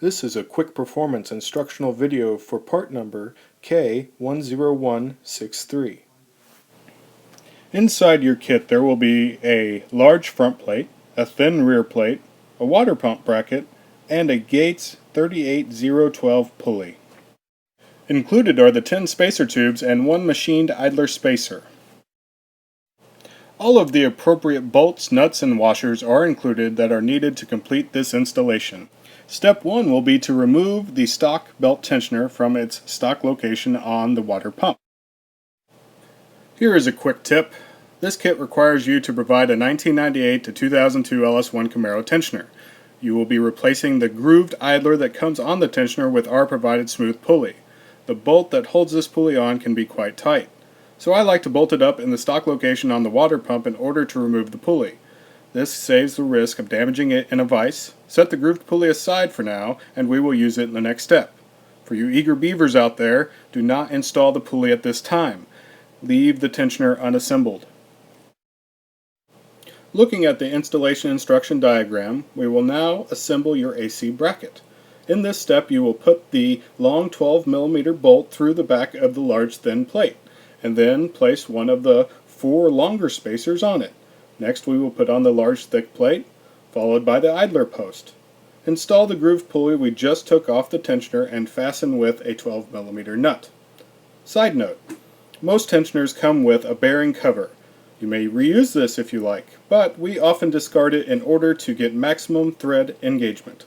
This is a KWIK Performance instructional video for part number K10163. Inside your kit there will be a large front plate, a thin rear plate, a water pump bracket, and a Gates 38012 pulley. Included are the 10 spacer tubes and one machined idler spacer. All of the appropriate bolts, nuts, and washers are included that are needed to complete this installation. Step 1 will be to remove the stock belt tensioner from its stock location on the water pump. Here is a quick tip. This kit requires you to provide a 1998 to 2002 LS1 Camaro tensioner. You will be replacing the grooved idler that comes on the tensioner with our provided smooth pulley. The bolt that holds this pulley on can be quite tight, so I like to bolt it up in the stock location on the water pump in order to remove the pulley. This saves the risk of damaging it in a vise. Set the grooved pulley aside for now, and we will use it in the next step. For you eager beavers out there, do not install the pulley at this time. Leave the tensioner unassembled. Looking at the installation instruction diagram, we will now assemble your AC bracket. In this step, you will put the long 12mm bolt through the back of the large thin plate, and then place one of the 4 longer spacers on it. Next we will put on the large thick plate, followed by the idler post. Install the grooved pulley we just took off the tensioner and fasten with a 12mm nut. Side note, most tensioners come with a bearing cover. You may reuse this if you like, but we often discard it in order to get maximum thread engagement.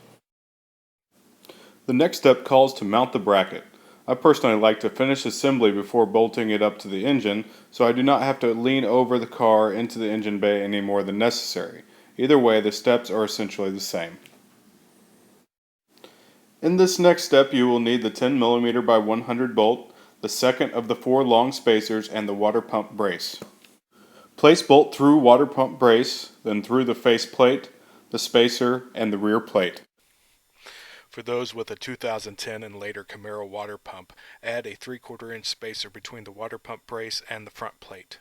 The next step calls to mount the bracket. I personally like to finish assembly before bolting it up to the engine, so I do not have to lean over the car into the engine bay any more than necessary. Either way, the steps are essentially the same. In this next step, you will need the 10mm by 100 bolt, the second of the 4 long spacers, and the water pump brace. Place bolt through water pump brace, then through the face plate, the spacer, and the rear plate. For those with a 2010 and later Camaro water pump, add a 3/4 inch spacer between the water pump brace and the front plate.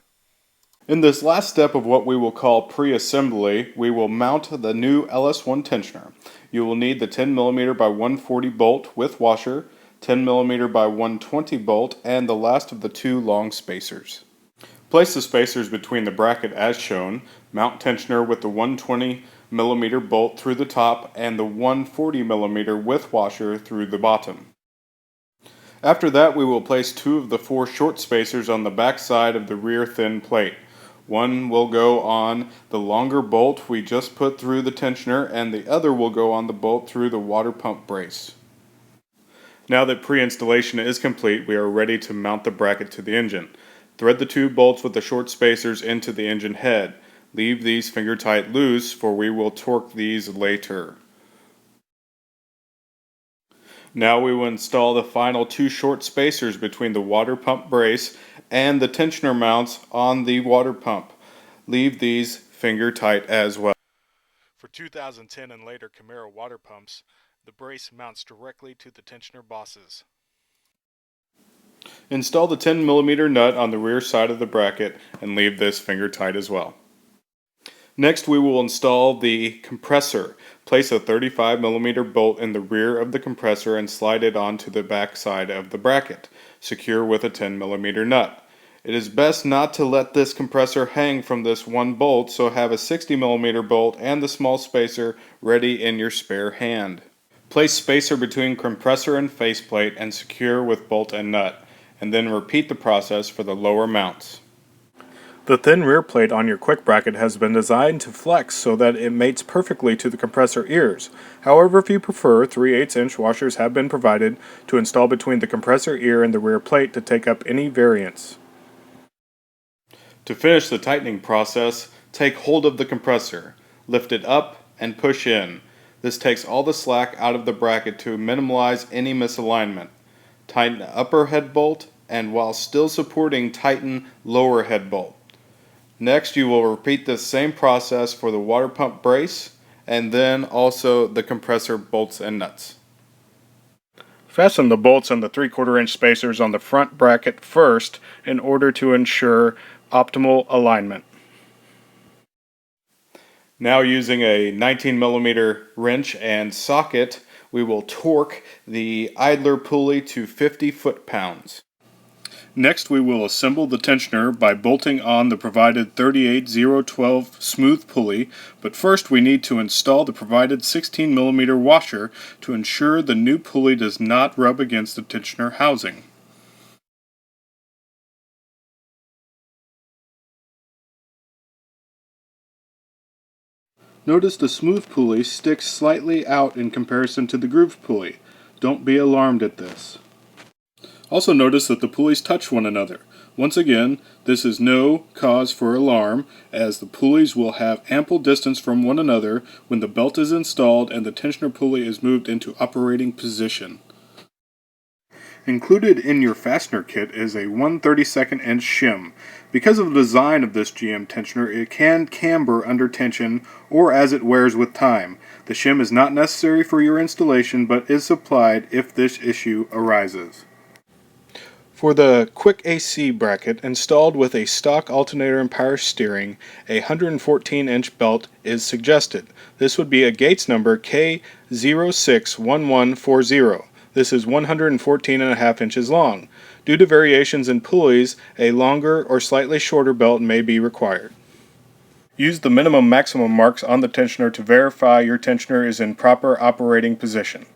In this last step of what we will call pre-assembly, we will mount the new LS1 tensioner. You will need the 10mm by 140 bolt with washer, 10mm by 120 bolt, and the last of the 2 long spacers. Place the spacers between the bracket as shown, mount tensioner with the 120mm bolt through the top and the 140mm with washer through the bottom. After that, we will place 2 of the 4 short spacers on the back side of the rear thin plate. One will go on the longer bolt we just put through the tensioner, and the other will go on the bolt through the water pump brace. Now that pre-installation is complete, we are ready to mount the bracket to the engine. Thread the 2 bolts with the short spacers into the engine head. Leave these finger tight loose, for we will torque these later. Now we will install the final 2 short spacers between the water pump brace and the tensioner mounts on the water pump. Leave these finger tight as well. For 2010 and later Camaro water pumps, the brace mounts directly to the tensioner bosses. Install the 10mm nut on the rear side of the bracket and leave this finger tight as well. Next we will install the compressor. Place a 35mm bolt in the rear of the compressor and slide it onto the back side of the bracket. Secure with a 10mm nut. It is best not to let this compressor hang from this one bolt, so have a 60mm bolt and the small spacer ready in your spare hand. Place spacer between compressor and faceplate and secure with bolt and nut, and then repeat the process for the lower mounts. The thin rear plate on your KWIK bracket has been designed to flex so that it mates perfectly to the compressor ears. However, if you prefer, 3/8 inch washers have been provided to install between the compressor ear and the rear plate to take up any variance. To finish the tightening process, take hold of the compressor, lift it up, and push in. This takes all the slack out of the bracket to minimize any misalignment. Tighten the upper head bolt, and while still supporting, tighten lower head bolt. Next, you will repeat this same process for the water pump brace, and then also the compressor bolts and nuts. Fasten the bolts and the 3/4 inch spacers on the front bracket first in order to ensure optimal alignment. Now using a 19mm wrench and socket, we will torque the idler pulley to 50 foot-pounds. Next, we will assemble the tensioner by bolting on the provided 38012 smooth pulley, but first we need to install the provided 16mm washer to ensure the new pulley does not rub against the tensioner housing. Notice the smooth pulley sticks slightly out in comparison to the grooved pulley. Don't be alarmed at this. Also notice that the pulleys touch one another. Once again, this is no cause for alarm, as the pulleys will have ample distance from one another when the belt is installed and the tensioner pulley is moved into operating position. Included in your fastener kit is a 1/32 inch shim. Because of the design of this GM tensioner, it can camber under tension or as it wears with time. The shim is not necessary for your installation, but is supplied if this issue arises. For the KWIK AC bracket installed with a stock alternator and power steering, a 114-inch belt is suggested. This would be a Gates number K061140. This is 114.5 inches long. Due to variations in pulleys, a longer or slightly shorter belt may be required. Use the minimum maximum marks on the tensioner to verify your tensioner is in proper operating position.